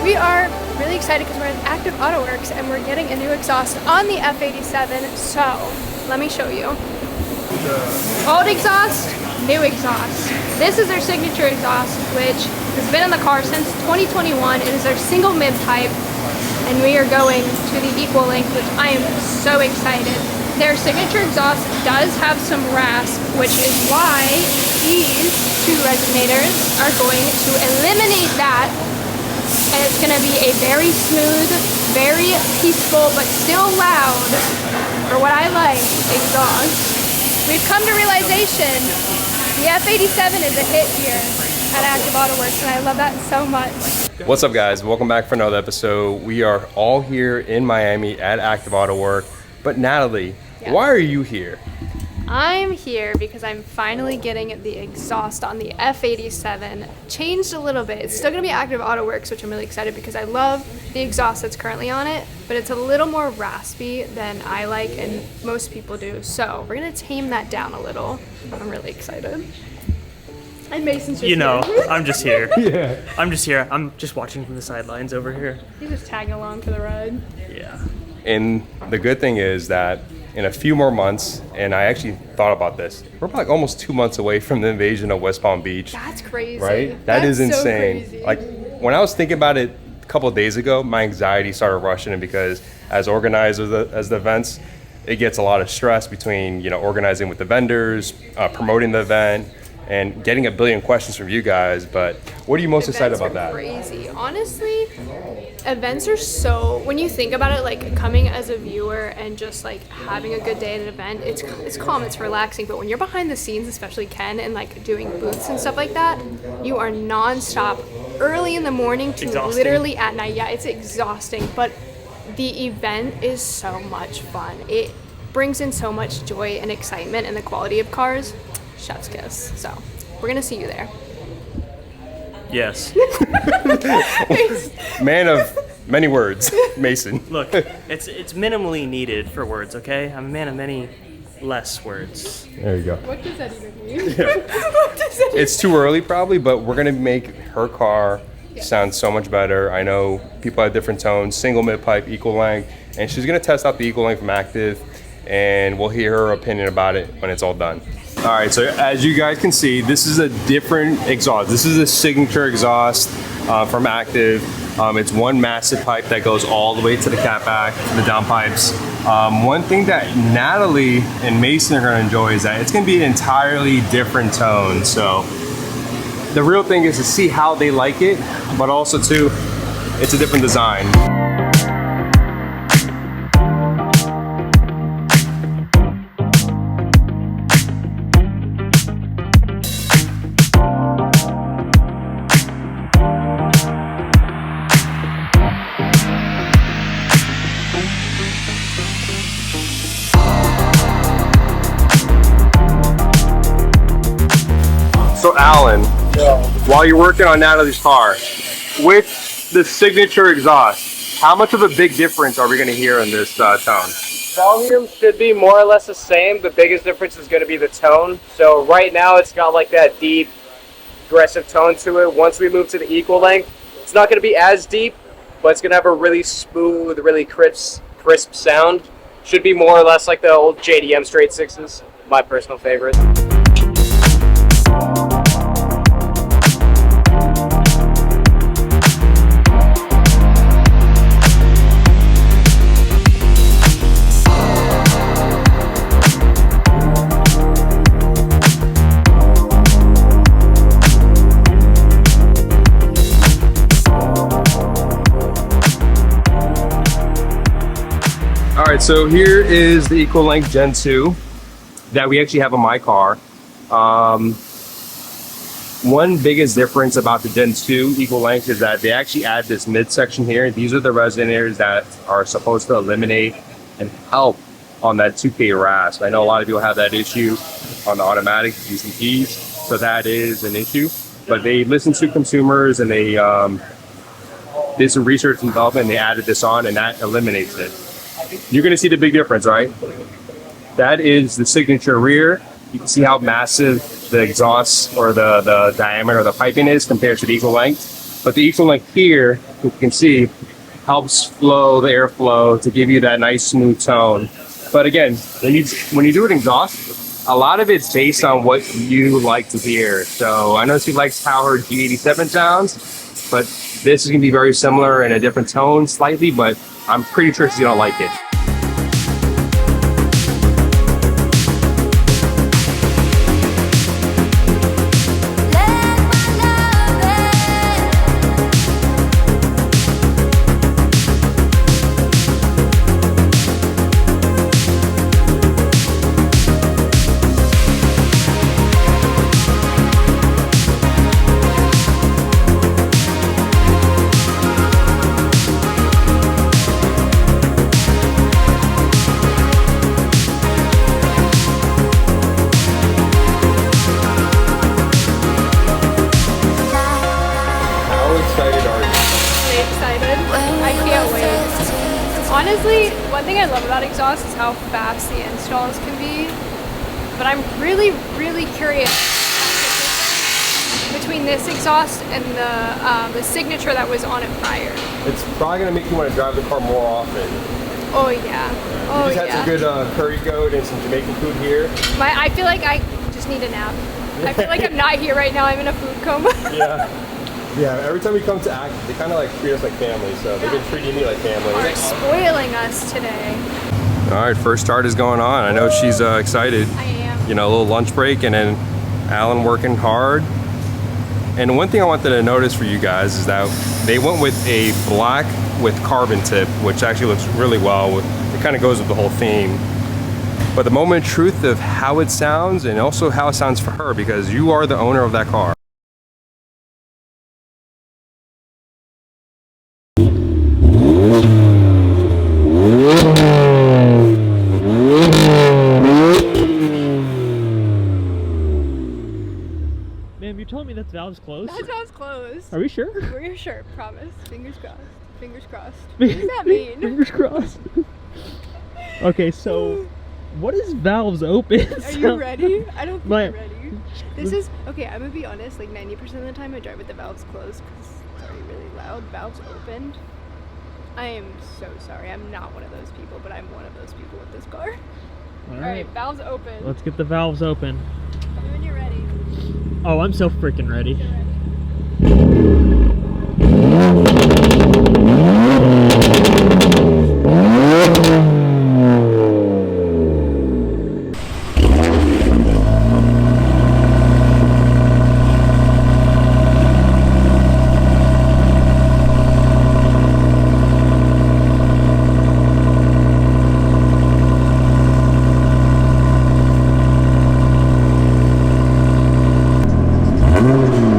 We are really excited because we're at Active Autowerke and we're getting a new exhaust on the F87. So let me show you. Old exhaust, new exhaust. This is their signature exhaust, which has been in the car since 2021. It is our single mid pipe, and we are going to the equal length, which I am so excited. Their signature exhaust does have some rasp, which is why these two resonators are going to eliminate that. And it's going to be a very smooth, very peaceful, but still loud, for what I like, exhaust. We've come to realization the F87 is a hit here at Active Autowerke, and I love that so much. What's up, guys? Welcome back for another episode. We are all here in Miami at Active Autowerke. But Natalie, why are you here? I'm here because I'm finally getting the exhaust on the F87 changed a little bit. It's still going to be Active Autowerke, which I'm really excited because I love the exhaust that's currently on it, but it's a little more raspy than I like and most people do. So we're going to tame that down a little. I'm really excited. And Mason's just here. I'm just here. Yeah. I'm just here. I'm just watching from the sidelines over here. He's just tagging along for the ride. Yeah. And the good thing is that in a few more months, and I actually thought about this, we're like almost 2 months away from the invasion of West Palm Beach. That's crazy. Right? That is insane. So crazy. Like, when I was thinking about it a couple of days ago, my anxiety started rushing in because as organizers as the events, it gets a lot of stress between, organizing with the vendors, promoting the event, and getting a billion questions from you guys. But what are you most excited about that? Crazy. Honestly, events are so, when you think about it, like coming as a viewer and just like having a good day at an event, it's calm, it's relaxing. But when you're behind the scenes, especially Ken, and like doing booths and stuff like that, you are nonstop early in the morning to literally at night. Yeah, it's exhausting, but the event is so much fun. It brings in so much joy and excitement, and the quality of cars, chef's kiss. So we're gonna see you there. Yes. Man of many words, Mason. Look, it's minimally needed for words, okay? I'm a man of many less words. There you go. What does that even mean? What does that It's too early probably, but we're gonna make her car sound so much better. I know people have different tones, single mid pipe, equal length, and she's gonna test out the equal length from Active, and we'll hear her opinion about it when it's all done. All right, so as you guys can see, this is a different exhaust. This is a signature exhaust from Active. It's one massive pipe that goes all the way to the catback, the downpipes. One thing that Natalie and Mason are gonna enjoy is that it's gonna be an entirely different tone. So the real thing is to see how they like it, but also too, it's a different design. So Alan, while you're working on Natalie's car, with the signature exhaust, how much of a big difference are we going to hear in this tone? Volume should be more or less the same. The biggest difference is going to be the tone. So right now it's got like that deep, aggressive tone to it. Once we move to the equal length, it's not going to be as deep, but it's going to have a really smooth, really crisp sound. Should be more or less like the old JDM straight sixes, my personal favorite. All right, so here is the equal length Gen 2 that we actually have on my car. One biggest difference about the Gen 2 equal length is that they actually add this midsection here. These are the resonators that are supposed to eliminate and help on that 2K rasp. I know a lot of people have that issue on the automatic DCTs, so that is an issue. But they listened to consumers and they did some research and development, and they added this on, and that eliminates it. You're going to see the big difference, right? That is the signature rear. You can see how massive the exhaust or the diameter of the piping is compared to the equal length. But the equal length here, you can see, helps flow the airflow to give you that nice smooth tone. But again, when you do it exhaust, a lot of it's based on what you like to hear. So I know she likes how her G87 sounds, but this is gonna be very similar in a different tone slightly, but I'm pretty sure she's gonna like it. Honestly, one thing I love about exhaust is how fast the installs can be, but I'm really, really curious between this exhaust and the signature that was on it prior. It's probably gonna make you want to drive the car more often. Oh yeah. Oh You just had some good curry goat and some Jamaican food here. I feel like I just need a nap. I feel like I'm not here right now. I'm in a food coma. Yeah, every time we come to Active, they kind of like treat us like family, so they've been treating me like family. Are spoiling us today. All right, first start is going on. I know she's excited. I am. You know, a little lunch break, and then Alan working hard. And one thing I wanted to notice for you guys is that they went with a black with carbon tip, which actually looks really well. It kind of goes with the whole theme. But the moment of truth of how it sounds, and also how it sounds for her, because you are the owner of that car. Ma'am, you told me that valve's closed. That valve's closed. Are we sure? We're sure, promise. Fingers crossed. Fingers crossed. What does that mean? Fingers crossed. Okay, so what is valves open? Are you ready? I don't think My- you're ready. This is, okay, I'm gonna be honest, like 90% of the time I drive with the valves closed because it's already really loud. Valves opened. I am so sorry. I'm not one of those people, but I'm one of those people with this car. Alright, valves open. Let's get the valves open. Tell me when you're ready. Oh, I'm so freaking ready. You're ready.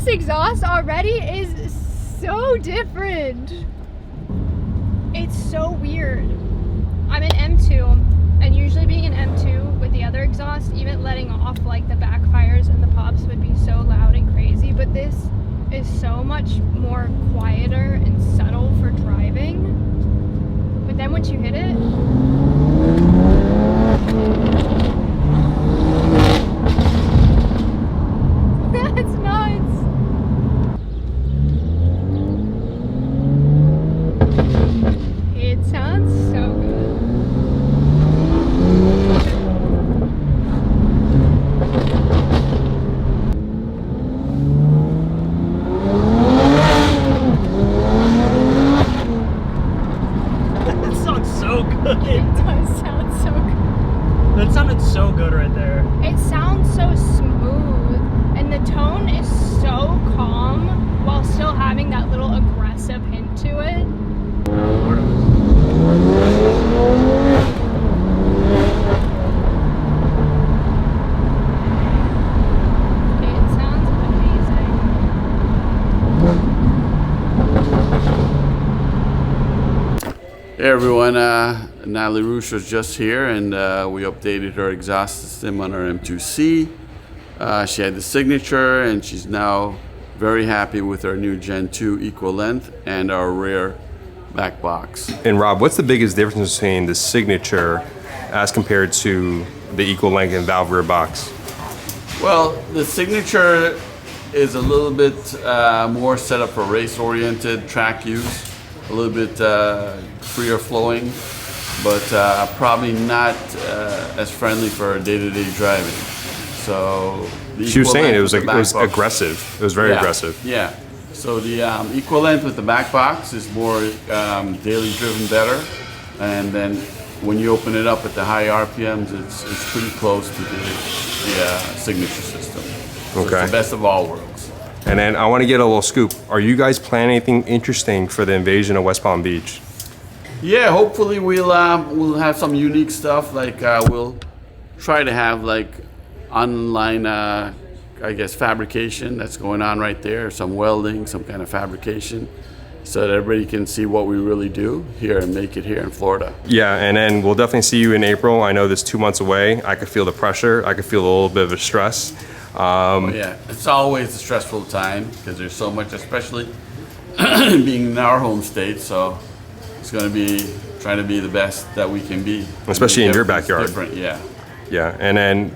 Exhaust already is so different. It's so weird. I'm an M2, and usually being an M2 with the other exhaust, even letting off like the backfires and the pops would be so loud and crazy, but this is so much more quieter and subtle for driving. But then once you hit it, that's nuts. Hey everyone, Natalie Roushe was just here, and we updated her exhaust system on her M2C. She had the signature, and she's now very happy with our new Gen 2 equal length and our rear back box. And Rob, what's the biggest difference between the signature as compared to the equal length and valve rear box? Well, the signature is a little bit more set up for race-oriented track use, a little bit freer flowing, but probably not as friendly for day-to-day driving. So She was saying it was aggressive. It was very aggressive. Yeah. So the equal length with the back box is more daily driven better, and then when you open it up at the high RPMs, it's pretty close to the signature system. So Okay. it's the best of all worlds. And then I want to get a little scoop. Are you guys planning anything interesting for the invasion of West Palm Beach? Yeah, hopefully we'll have some unique stuff. Like we'll try to have like online, I guess, fabrication that's going on right there. Some welding, some kind of fabrication, so that everybody can see what we really do here and make it here in Florida. Yeah, and then we'll definitely see you in April. I know this 2 months away. I could feel the pressure. I could feel a little bit of a stress. Yeah, it's always a stressful time because there's so much, especially being in our home state. So it's going to be trying to be the best that we can be. Especially in your backyard. Different, yeah. Yeah, and then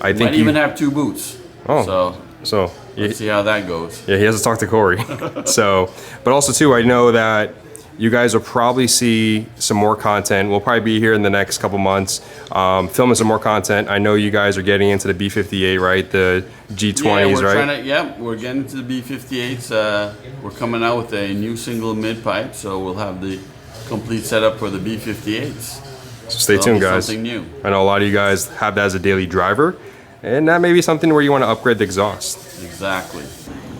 I think Might even have two boots. Oh, so let's see how that goes. yeah, he has to talk to Corey. So, but also too, I know that you guys will probably see some more content. We'll probably be here in the next couple months, filming some more content. I know you guys are getting into the B58, right? The G20s, right? We're getting to the B58s. We're coming out with a new single mid-pipe, so we'll have the complete setup for the B58s. So stay tuned, guys. Something new. I know a lot of you guys have that as a daily driver, and that may be something where you want to upgrade the exhaust. Exactly.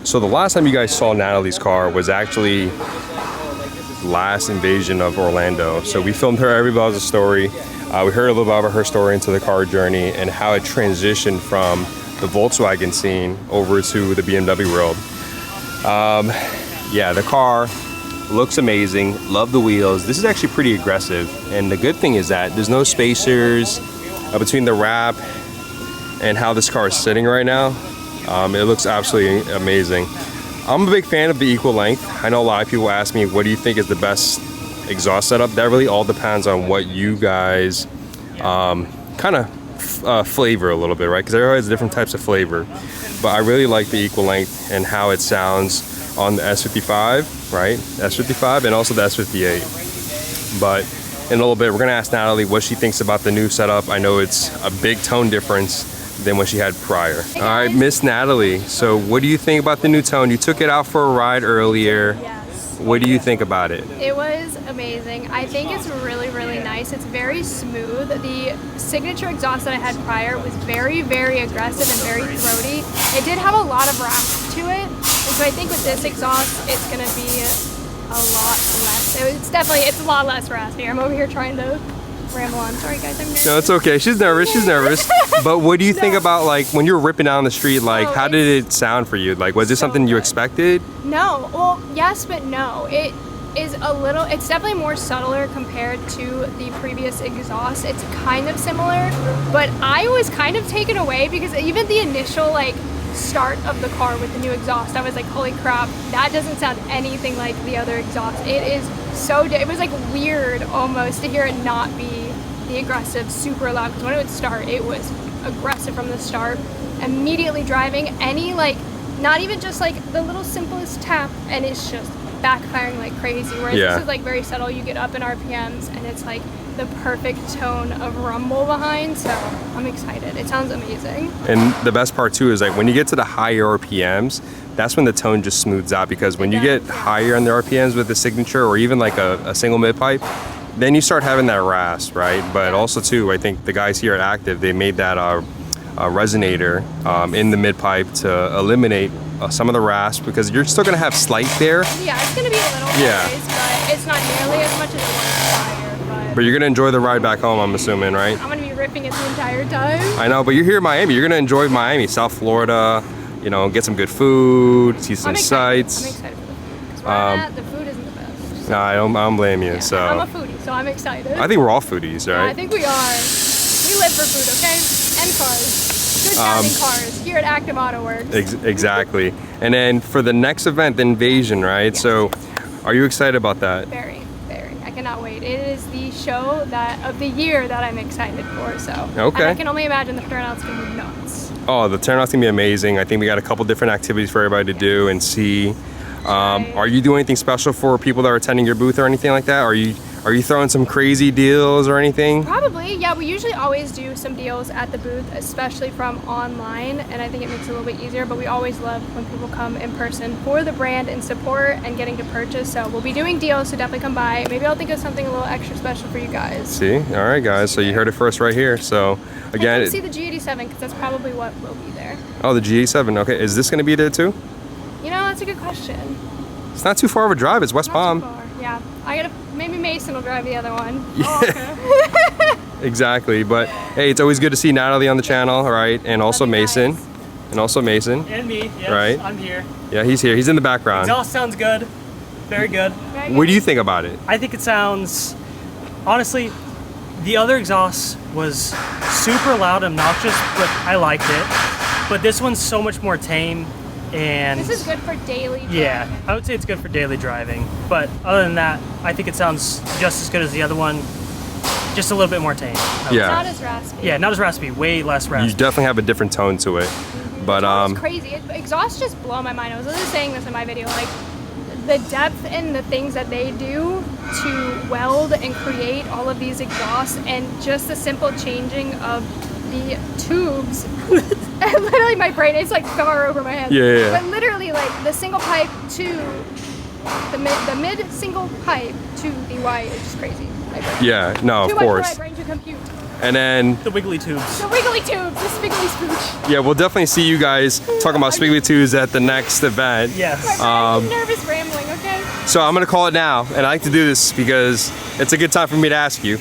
So the last time you guys saw Natalie's car was actually last invasion of Orlando. So we filmed her Every Bell's a Story. We heard a little bit about her story into the car journey and how it transitioned from the Volkswagen scene over to the BMW world. Yeah, the car looks amazing. Love the wheels. This is actually pretty aggressive. And the good thing is that there's no spacers between the wrap and how this car is sitting right now. It looks absolutely amazing. I'm a big fan of the equal length. I know a lot of people ask me, what do you think is the best exhaust setup? That really all depends on what you guys kind of flavor a little bit, right? Because everybody has different types of flavor. But I really like the equal length and how it sounds on the S55, right? S55 and also the S58. But in a little bit, we're gonna ask Natalie what she thinks about the new setup. I know it's a big tone difference than what she had prior. All right, Miss Natalie, so what do you think about the new tone? You took it out for a ride earlier. Yes. What do you think about it? It was amazing. I think it's really, really nice. It's very smooth. The signature exhaust that I had prior was very, very aggressive and very throaty. It did have a lot of rasp to it, and so I think with this exhaust, it's gonna be a lot less. It's a lot less raspy. I'm over here trying to ramble on. Sorry guys, I'm nervous. No, it's okay. She's nervous. She's nervous. But what do you think about, like, when you were ripping down the street, like, how did it sound for you? Like, was this something you expected? No. Well, yes, but no. It is it's definitely more subtler compared to the previous exhaust. It's kind of similar, but I was kind of taken away because even the initial, like, start of the car with the new exhaust, I was like, holy crap, that doesn't sound anything like the other exhaust. It is it was like weird almost to hear it not be the aggressive super loud, because when it would start, it was aggressive from the start. Immediately driving, any, like, not even just like the little simplest tap and it's just backfiring like crazy, whereas this is like very subtle. You get up in RPMs and it's like the perfect tone of rumble behind, so I'm excited. It sounds amazing. And the best part too is, like, when you get to the higher RPMs, that's when the tone just smooths out, because when you get higher on the RPMs with the signature or even like a single mid-pipe, then you start having that rasp, right? But also too, I think the guys here at Active, they made that resonator in the mid-pipe to eliminate some of the rasp, because you're still gonna have slight there. Yeah, it's gonna be a little noise, but it's not nearly as much as it was prior. But you're gonna enjoy the ride back home, I'm assuming, right? I'm gonna be ripping it the entire time. I know, but you're here in Miami. You're gonna enjoy Miami, South Florida. You know, get some good food, see some sights. I'm excited for the food. Because where I'm at, the food isn't the best. No, I don't blame you. Yeah, so I'm a foodie. so I'm excited. I think we're all foodies, Yeah, I right? think we are. We live for food, okay? And cars. Good sounding cars here at Active Autowerke. Exactly. And then for the next event, the Invasion, right? Yes. So are you excited about that? Very, very. I cannot wait. It is the show of the year that I'm excited for. So Okay. and I can only imagine the turnout's gonna be nuts. Oh, the turnout's gonna be amazing. I think we got a couple different activities for everybody to do and see. Are you doing anything special for people that are attending your booth or anything like that? Are you throwing some crazy deals or anything? Probably, yeah. We usually always do some deals at the booth, especially from online, and I think it makes it a little bit easier, but we always love when people come in person for the brand and support and getting to purchase. So we'll be doing deals, so definitely come by. Maybe I'll think of something a little extra special for you guys. See? All right, guys. So you heard it first right here. So again, And see the G87 because that's probably what will be there. oh, the G87. Okay, is this gonna be there too? You know, that's a good question. It's not too far of a drive. It's West Not Palm. too far. Yeah, I gotta. Maybe Mason will drive the other one. Exactly. But hey, it's always good to see Natalie on the channel, right? And also Love you Mason. guys. And also Mason. And me, yes, Right. I'm here. Yeah, he's here. He's in the background. Exhaust sounds good. Very good. Very What do good. you think about it? I think it sounds, honestly, the other exhaust was super loud and obnoxious, but I liked it. But this one's so much more tame and This is good for daily. yeah, driving. I would say it's good for daily driving. But other than that, I think it sounds just as good as the other one, just a little bit more tame. I would Yeah. Not as raspy. say. Yeah, not as raspy, way less You raspy. definitely have a different tone to it. But It's crazy. Exhausts just blow my mind. I was literally saying this in my video, like the depth and the things that they do to weld and create all of these exhausts, and just the simple changing of the tubes. And literally, my brain is like far over my head. Yeah. But literally, like the single pipe to the mid single pipe to the Y is just crazy. My brain. yeah, no, Too of much for my course. brain to compute. And then The wiggly tubes. The wiggly tubes, the spiggly spooch. yeah, we'll definitely see you guys talking about Spiggly Twos at the next event. Yes. My brain is nervous rambling. Okay. So I'm gonna call it now, and I like to do this because it's a good time for me to ask you.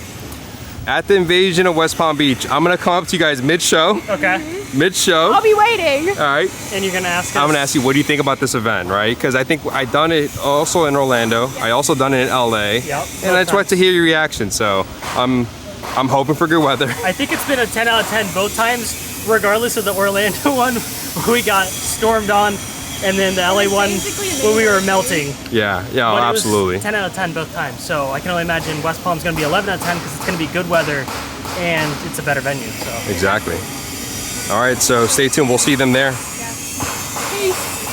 At the Invasion of West Palm Beach, I'm gonna come up to you guys mid-show. Okay. Mid-show. I'll be waiting. All right. And you're gonna ask us? I'm gonna ask you, what do you think about this event, right? Because I think I done it also in Orlando. I also done it in LA. Yep, And I just both want to hear your reaction. So I'm hoping for good weather. I think it's been a 10 out of 10 both times, regardless of the Orlando one where we got stormed on, and then the LA one basically where we were amazing. melting. Yeah, yeah, But it was absolutely. 10 out of 10 both times. So I can only imagine West Palm's going to be 11 out of 10 because it's going to be good weather and it's a better venue. So Exactly. All right, so stay tuned. We'll see them there. Peace.